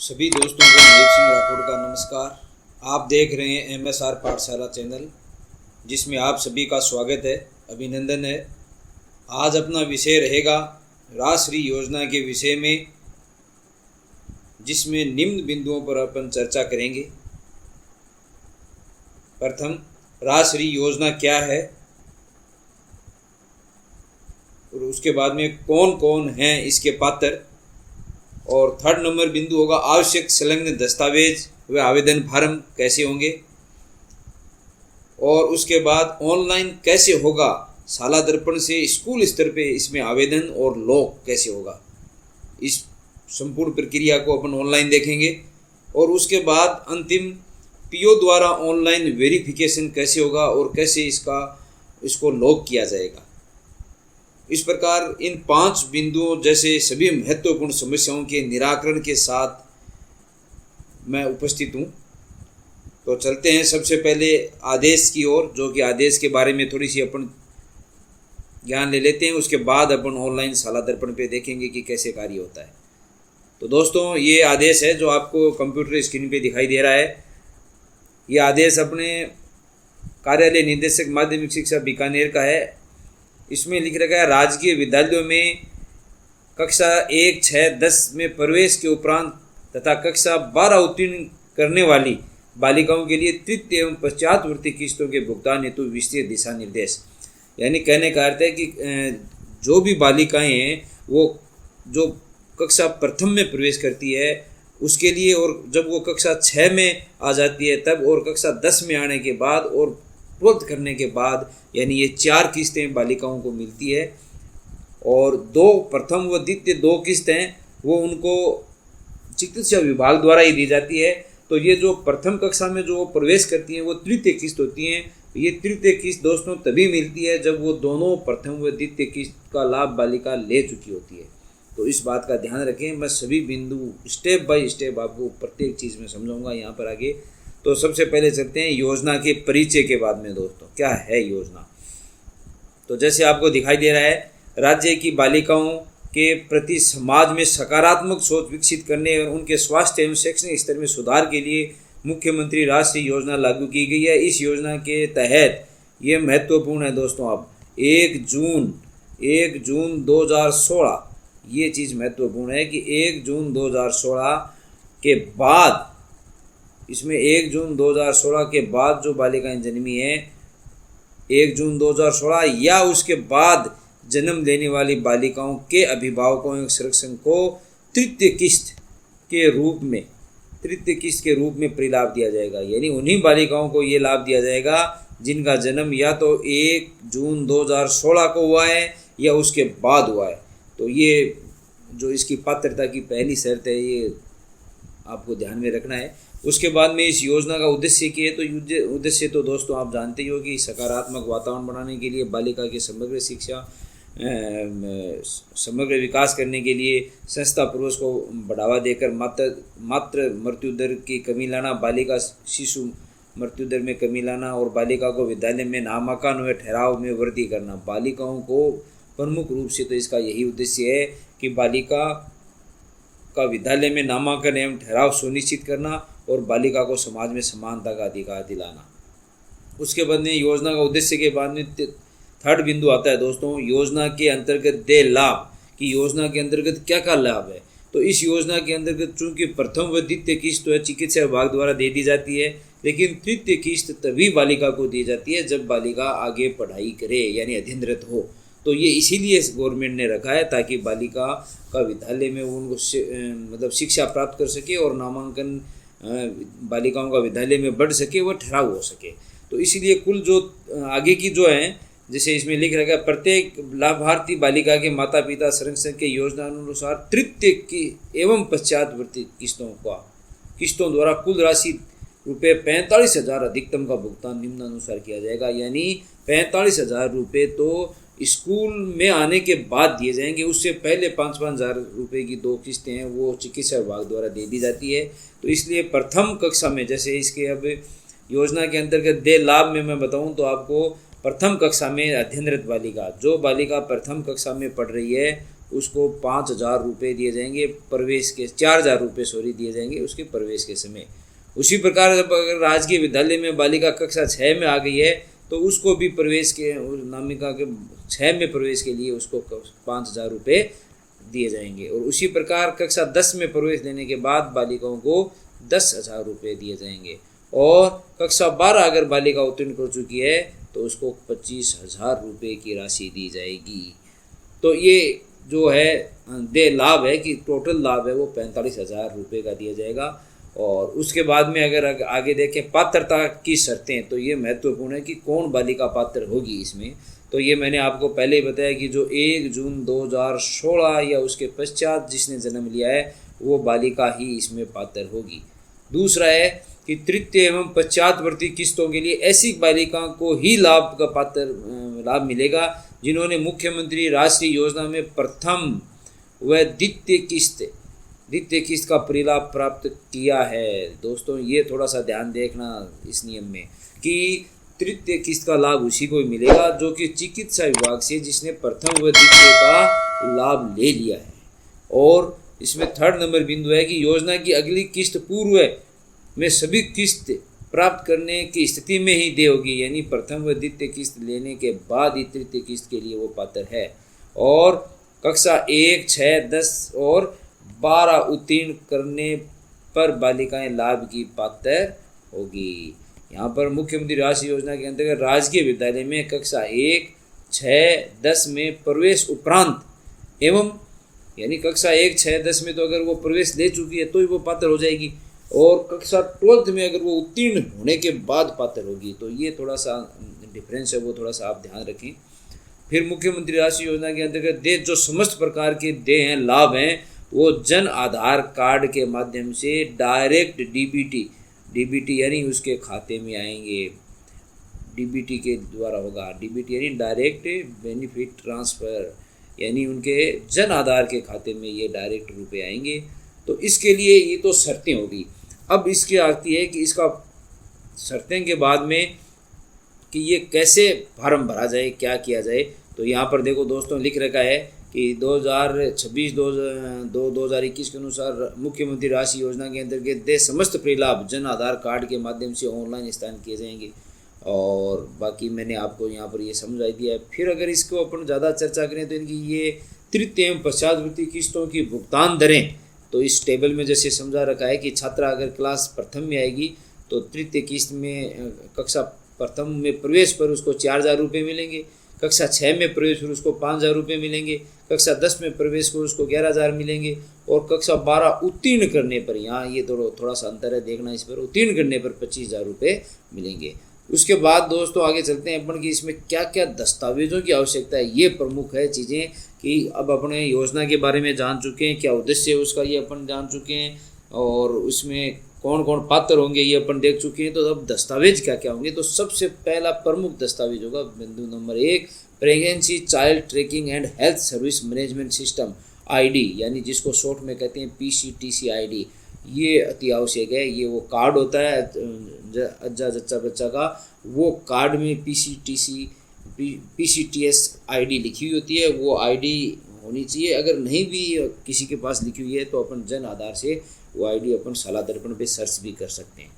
सभी दोस्तों को महेश सिंह राठौड़ का नमस्कार। आप देख रहे हैं MSR पाठशाला चैनल, जिसमें आप सभी का स्वागत है, अभिनंदन है। आज अपना विषय रहेगा राजश्री योजना के विषय में, जिसमें निम्न बिंदुओं पर अपन चर्चा करेंगे। प्रथम, राजश्री योजना क्या है, और उसके बाद में कौन कौन हैं इसके पात्र। और थर्ड नंबर बिंदु होगा आवश्यक संलग्न दस्तावेज व आवेदन फार्म कैसे होंगे। और उसके बाद ऑनलाइन कैसे होगा, शाला दर्पण से स्कूल स्तर पे इसमें आवेदन और लॉक कैसे होगा। इस संपूर्ण प्रक्रिया को अपन ऑनलाइन देखेंगे। और उसके बाद अंतिम PO द्वारा ऑनलाइन वेरिफिकेशन कैसे होगा और कैसे इसको लॉक किया जाएगा। इस प्रकार इन 5 बिंदुओं जैसे सभी महत्वपूर्ण समस्याओं के निराकरण के साथ मैं उपस्थित हूँ। तो चलते हैं सबसे पहले आदेश की ओर, जो कि आदेश के बारे में थोड़ी सी अपन ज्ञान ले लेते हैं। उसके बाद अपन ऑनलाइन शाला दर्पण पे देखेंगे कि कैसे कार्य होता है। तो दोस्तों, ये आदेश है जो आपको कंप्यूटर स्क्रीन पे दिखाई दे रहा है। ये आदेश अपने कार्यालय निदेशक माध्यमिक शिक्षा बीकानेर का है। इसमें लिख रखा है, राजकीय विद्यालयों में कक्षा 1, 6, 10 में प्रवेश के उपरांत तथा कक्षा 12 उत्तीर्ण करने वाली बालिकाओं के लिए तृतीय एवं पश्चातवर्ती किस्तों के भुगतान हेतु विस्तृत दिशा निर्देश। यानी कहने का अर्थ है कि जो भी बालिकाएं हैं वो जो कक्षा प्रथम में प्रवेश करती है उसके लिए, और जब वो कक्षा 6 में आ जाती है तब, और कक्षा 10 में आने के बाद और 12th करने के बाद, यानी ये 4 किस्तें बालिकाओं को मिलती है। और 2 प्रथम व द्वितीय 2 किस्तें वो उनको चिकित्सा विभाग द्वारा ही दी जाती है। तो ये जो प्रथम कक्षा में जो प्रवेश करती हैं वो तृतीय किस्त होती हैं। ये तृतीय किस्त दोस्तों तभी मिलती है जब वो दोनों प्रथम व द्वितीय किस्त का लाभ बालिका ले चुकी होती है। तो इस बात का ध्यान रखें। मैं सभी बिंदु स्टेप बाय स्टेप आपको प्रत्येक चीज़ में समझाऊंगा यहाँ पर आगे। तो सबसे पहले चलते हैं योजना के परिचय के बाद में। दोस्तों, क्या है योजना? तो जैसे आपको दिखाई दे रहा है, राज्य की बालिकाओं के प्रति समाज में सकारात्मक सोच विकसित करने और उनके स्वास्थ्य एवं शैक्षणिक स्तर में सुधार के लिए मुख्यमंत्री राजश्री योजना लागू की गई है। इस योजना के तहत ये महत्वपूर्ण है दोस्तों, अब 1 जून 2016, ये चीज़ महत्वपूर्ण है कि 1 जून 2016 के बाद, इसमें 1 जून 2016 के बाद जो बालिकाएं जन्मी हैं, 1 जून 2016 या उसके बाद जन्म लेने वाली बालिकाओं के अभिभावकों एवं संरक्षण को तृतीय किस्त के रूप में प्रलाभ दिया जाएगा। यानी उन्हीं बालिकाओं को ये लाभ दिया जाएगा जिनका जन्म या तो 1 जून 2016 को हुआ है या उसके बाद हुआ है। तो ये जो इसकी पात्रता की पहली शर्त है, ये आपको ध्यान में रखना है। उसके बाद में इस योजना का उद्देश्य क्या है? तो उद्देश्य तो दोस्तों आप जानते ही हो कि सकारात्मक वातावरण बनाने के लिए, बालिका की समग्र शिक्षा, समग्र विकास करने के लिए, संस्था पुरुष को बढ़ावा देकर मातृ मृत्यु दर की कमी लाना, बालिका शिशु मृत्यु दर में कमी लाना, और बालिका को विद्यालय में नामांकन व ठहराव में वृद्धि करना। बालिकाओं को प्रमुख रूप से तो इसका यही उद्देश्य है कि बालिका का विद्यालय में नामांकन एवं ठहराव सुनिश्चित करना और बालिका को समाज में समानता का अधिकार दिलाना। उसके बाद में योजना का उद्देश्य के बाद में थर्ड बिंदु आता है दोस्तों, योजना के अंतर्गत दे लाभ, कि योजना के अंतर्गत क्या क्या लाभ है। तो इस योजना के अंतर्गत चूंकि प्रथम व द्वितीय किस्त तो चिकित्सा विभाग द्वारा दे दी जाती है, लेकिन तृतीय किस्त तभी बालिका को दी जाती है जब बालिका आगे पढ़ाई करे, यानी अध्ययनरत हो। तो ये इसीलिए गवर्नमेंट ने रखा है ताकि बालिका का विद्यालय में उनको मतलब शिक्षा प्राप्त कर सके और नामांकन बालिकाओं का विद्यालय में बढ़ सके, वह ठहराव हो सके। तो इसीलिए कुल जो आगे की जो है, जैसे इसमें लिख रखा है, प्रत्येक लाभार्थी बालिका के माता पिता संरक्षण के योजना अनुसार तृतीय की एवं पश्चातवर्ती किस्तों द्वारा कुल राशि रुपये 45,000 अधिकतम का भुगतान निम्नानुसार किया जाएगा। यानी 45,000 रुपये तो स्कूल में आने के बाद दिए जाएंगे, उससे पहले 5-5 हज़ार रुपये की 2 किस्तें हैं वो चिकित्सा विभाग द्वारा दे दी जाती है। तो इसलिए प्रथम कक्षा में, जैसे इसके अब योजना के अंतर्गत दे लाभ में मैं बताऊं तो आपको प्रथम कक्षा में अध्ययनरत बालिका, जो बालिका प्रथम कक्षा में पढ़ रही है उसको 5,000 रुपये दिए जाएंगे प्रवेश के, 4,000 रुपये सॉरी दिए जाएंगे उसके प्रवेश के समय। उसी प्रकार जब अगर राजकीय विद्यालय में बालिका कक्षा 6 में आ गई है तो उसको भी प्रवेश के, नामिका के 6 में प्रवेश के लिए उसको 5,000 रुपये दिए जाएंगे। और उसी प्रकार कक्षा 10 में प्रवेश लेने के बाद बालिकाओं को 10,000 रुपये दिए जाएंगे। और कक्षा 12 अगर बालिका उत्तीर्ण कर चुकी है तो उसको 25,000 रुपये की राशि दी जाएगी। तो ये जो है दे लाभ है कि टोटल लाभ है वो 45,000 रुपये का दिया जाएगा। और उसके बाद में अगर आगे देखें पात्रता की शर्तें, तो ये महत्वपूर्ण है कि कौन बालिका पात्र होगी इसमें। तो ये मैंने आपको पहले ही बताया कि जो 1 जून 2016 या उसके पश्चात जिसने जन्म लिया है वो बालिका ही इसमें पात्र होगी। दूसरा है कि तृतीय एवं पश्चातवर्ती किस्तों के लिए ऐसी बालिकाओं को ही लाभ का पात्र लाभ मिलेगा जिन्होंने मुख्यमंत्री राष्ट्रीय योजना में प्रथम व द्वितीय किस्त का परिलाभ प्राप्त किया है। दोस्तों ये थोड़ा सा ध्यान देखना इस नियम में कि तृतीय किस्त का लाभ उसी को मिलेगा जो कि चिकित्सा विभाग से जिसने प्रथम व द्वितीय का लाभ ले लिया है। और इसमें 3rd नंबर बिंदु है कि योजना की अगली किस्त पूर्व में सभी किस्त प्राप्त करने की स्थिति में ही देय होगी, यानी प्रथम व द्वितीय किस्त लेने के बाद ही तृतीय किस्त के लिए वो पात्र है। और कक्षा 1, 6, 10 और 12 उत्तीर्ण करने पर बालिकाएं लाभ की पात्र होगी। यहाँ पर मुख्यमंत्री राष्ट्रीय योजना के अंतर्गत राजकीय विद्यालय में कक्षा 1, 6, 10 में प्रवेश उपरांत एवं यानी कक्षा 1, 6, 10 में तो अगर वो प्रवेश ले चुकी है तो ही वो पात्र हो जाएगी। और कक्षा 12th में अगर वो उत्तीर्ण होने के बाद पात्र होगी। तो ये थोड़ा सा डिफरेंस है, वो थोड़ा सा आप ध्यान रखें। फिर मुख्यमंत्री राष्ट्रीय योजना के अंतर्गत दे जो समस्त प्रकार के दे हैं लाभ हैं वो जन आधार कार्ड के माध्यम से डायरेक्ट डीबीटी यानी उसके खाते में आएंगे, डीबीटी के द्वारा होगा। डीबीटी यानी डायरेक्ट बेनिफिट ट्रांसफ़र, यानी उनके जन आधार के खाते में ये डायरेक्ट रुपए आएंगे। तो इसके लिए ये तो शर्तें होगी। अब इसकी आती है कि इसका शर्तें के बाद में कि ये कैसे फार्म भरा जाए, क्या किया जाए। तो यहाँ पर देखो दोस्तों लिख रखा है कि 2021 के अनुसार मुख्यमंत्री राष्ट्रीय योजना के अंतर्गत दे समस्त परिलाभ जन आधार कार्ड के माध्यम से ऑनलाइन स्थान किए जाएंगे। और बाकी मैंने आपको यहाँ पर ये समझा दिया है। फिर अगर इसको अपन ज़्यादा चर्चा करें तो इनकी ये तृतीय एवं पश्चातवर्ती किस्तों की भुगतान दरें तो इस टेबल में जैसे समझा रखा है कि छात्रा अगर क्लास प्रथम में आएगी तो तृतीय किस्त में कक्षा प्रथम में प्रवेश पर उसको 4,000 रुपये मिलेंगे, कक्षा 6 में प्रवेश पर उसको 5,000 रुपये मिलेंगे, कक्षा 10 में प्रवेश पर उसको 11,000 मिलेंगे और कक्षा 12 उत्तीर्ण करने पर, यहाँ ये थोड़ा सा अंतर है देखना इस पर, उत्तीर्ण करने पर 25,000 रुपये मिलेंगे। उसके बाद दोस्तों आगे चलते हैं अपन कि इसमें क्या क्या दस्तावेजों की आवश्यकता है। ये प्रमुख है चीज़ें कि अब अपने योजना के बारे में जान चुके हैं, क्या उद्देश्य है उसका ये अपन जान चुके हैं और उसमें कौन कौन पात्र होंगे ये अपन देख चुके हैं। तो अब दस्तावेज क्या क्या होंगे। तो सबसे पहला प्रमुख दस्तावेज होगा बिंदु number 1 pregnancy child trekking and health service management system ID, यानी जिसको शॉर्ट में कहते हैं PCTC ID। ये अति आवश्यक है। ये वो कार्ड होता है अज्जा जच्चा बच्चा का, वो कार्ड में PCTS ID लिखी हुई होती है, वो ID होनी चाहिए। अगर नहीं भी किसी के पास लिखी हुई है तो अपन जन आधार से वो ID अपन साला दर्पण पे सर्च भी कर सकते हैं।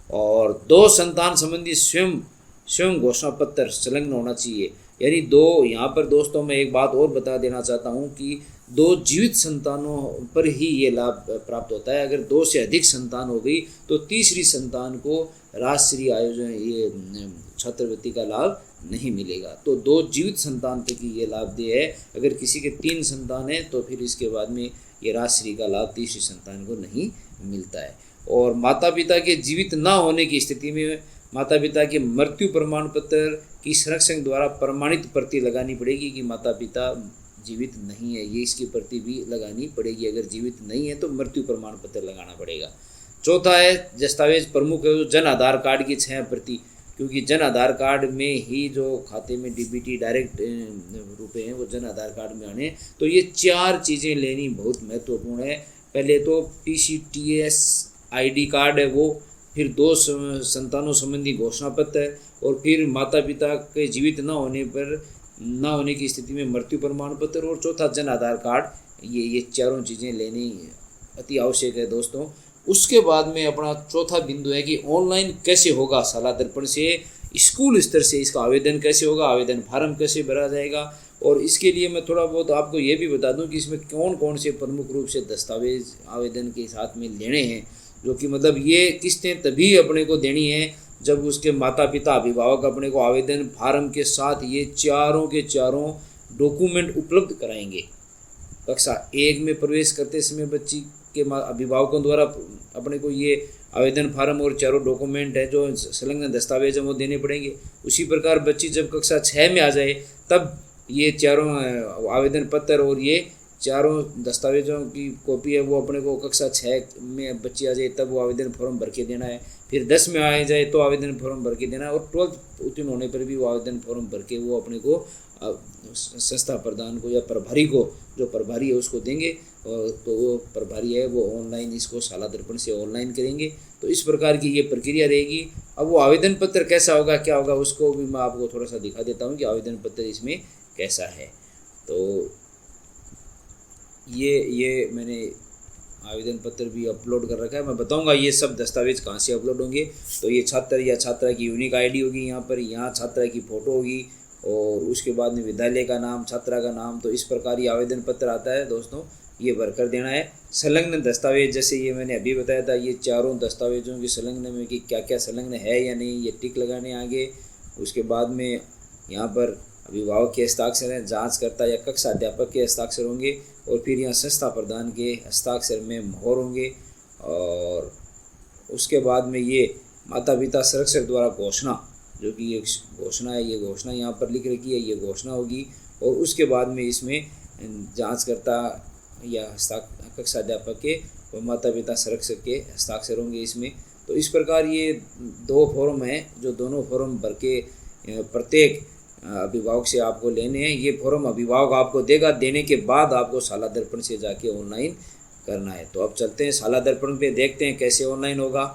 और 2 संतान संबंधी स्वयं घोषणा पत्र संलग्न होना चाहिए, यानी 2। यहाँ पर दोस्तों मैं एक बात और बता देना चाहता हूँ कि 2 जीवित संतानों पर ही ये लाभ प्राप्त होता है। अगर 2 से अधिक संतान हो गई तो तीसरी संतान को राष्ट्रीय आयोजन ये छात्रवृत्ति का लाभ नहीं मिलेगा। तो 2 जीवित संतान तक की ये लाभ दे है। अगर किसी के 3 संतान है तो फिर इसके बाद में ये राष्ट्रीय का लाभ तीसरी संतान को नहीं मिलता है। और माता पिता के जीवित ना होने की स्थिति में माता पिता के मृत्यु प्रमाण पत्र की संरक्षण द्वारा प्रमाणित प्रति लगानी पड़ेगी कि माता पिता जीवित नहीं है, ये इसकी प्रति भी लगानी पड़ेगी। अगर जीवित नहीं है तो मृत्यु प्रमाण पत्र लगाना पड़ेगा। चौथा है दस्तावेज प्रमुख है जन आधार कार्ड की 6 प्रति, क्योंकि जन आधार कार्ड में ही जो खाते में DBT डायरेक्ट रुपए हैं वो जन आधार कार्ड में आने। तो ये 4 चीज़ें लेनी बहुत महत्वपूर्ण है। पहले तो PCTS ID कार्ड है वो, फिर 2 संतानों संबंधी घोषणा पत्र और फिर माता पिता के जीवित न होने पर ना होने की स्थिति में मृत्यु प्रमाण पत्र, और चौथा जन आधार कार्ड। ये चारों चीज़ें लेनी अति आवश्यक है दोस्तों। उसके बाद में अपना चौथा बिंदु है कि ऑनलाइन कैसे होगा शाला दर्पण से स्कूल स्तर से इसका आवेदन कैसे होगा, आवेदन फार्म कैसे भरा जाएगा। और इसके लिए मैं थोड़ा बहुत आपको ये भी बता दूं कि इसमें कौन कौन से प्रमुख रूप से दस्तावेज आवेदन के साथ में लेने हैं, जो कि मतलब ये किस्तें तभी अपने को देनी है जब उसके माता पिता अभिभावक अपने को आवेदन फार्म के साथ ये चारों के चारों डॉक्यूमेंट उपलब्ध कराएंगे। कक्षा 1 में प्रवेश करते समय बच्ची के अभिभावकों द्वारा अपने को ये आवेदन फार्म और चारों डॉक्यूमेंट है जो संलग्न दस्तावेज हैं वो देने पड़ेंगे। उसी प्रकार बच्ची जब कक्षा 6 में आ जाए तब ये चारों आवेदन पत्र और ये चारों दस्तावेजों की कॉपी है वो अपने को कक्षा 6 में बच्ची आ जाए तब वो आवेदन फॉर्म भर के देना है। फिर 10 में आ जाए तो आवेदन फॉर्म भर के देना है, और 12th उत्तीर्ण होने पर भी वो आवेदन फॉर्म भर के वो अपने को संस्था प्रधान को या प्रभारी को, जो प्रभारी है उसको देंगे, तो वो प्रभारी है वो ऑनलाइन इसको शाला दर्पण से ऑनलाइन करेंगे। तो इस प्रकार की ये प्रक्रिया रहेगी। अब वो आवेदन पत्र कैसा होगा, क्या होगा, उसको भी मैं आपको थोड़ा सा दिखा देता हूँ कि आवेदन पत्र इसमें कैसा है। तो ये मैंने आवेदन पत्र भी अपलोड कर रखा है। मैं बताऊंगा ये सब दस्तावेज कहाँ से अपलोड होंगे। तो ये छात्र या छात्रा की यूनिक आईडी होगी, यहाँ छात्रा की फ़ोटो होगी, और उसके बाद में विद्यालय का नाम, छात्रा का नाम। तो इस प्रकार ये आवेदन पत्र आता है दोस्तों, ये भर कर देना है। संलग्न दस्तावेज जैसे ये मैंने अभी बताया था, ये चारों दस्तावेजों की संलग्न में कि क्या क्या संलग्न है या नहीं, ये टिक लगाने आगे। उसके बाद में यहाँ पर अभिभावक के हस्ताक्षर हैं, जांचकर्ता या कक्षा अध्यापक के हस्ताक्षर होंगे, और फिर यहाँ संस्था प्रधान के हस्ताक्षर में मोहर होंगे। और उसके बाद में ये माता पिता संरक्षक द्वारा घोषणा, जो कि ये घोषणा है, ये घोषणा यहाँ पर लिख रखी है, ये घोषणा होगी। और उसके बाद में इसमें जांचकर्ता या कक्षा अध्यापक के और माता पिता संरक्षक के हस्ताक्षर होंगे इसमें। तो इस प्रकार ये 2 फॉर्म हैं जो दोनों फॉर्म भर के प्रत्येक अभिभावक से आपको लेने हैं। ये फॉर्म अभिभावक आपको देगा, देने के बाद आपको शाला दर्पण से जाके ऑनलाइन करना है। तो अब चलते हैं शाला दर्पण पे, देखते हैं कैसे ऑनलाइन होगा।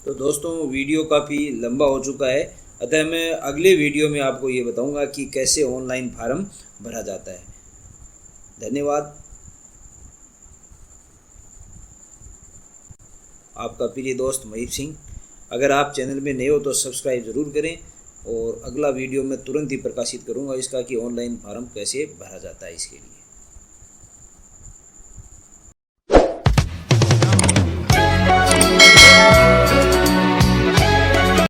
तो दोस्तों वीडियो काफ़ी लंबा हो चुका है, अतः मैं अगले वीडियो में आपको ये बताऊंगा कि कैसे ऑनलाइन फार्म भरा जाता है। धन्यवाद। आपका प्रिय दोस्त महीप सिंह। अगर आप चैनल में नए हो तो सब्सक्राइब ज़रूर करें, और अगला वीडियो मैं तुरंत ही प्रकाशित करूंगा इसका कि ऑनलाइन फार्म कैसे भरा जाता है इसके लिए।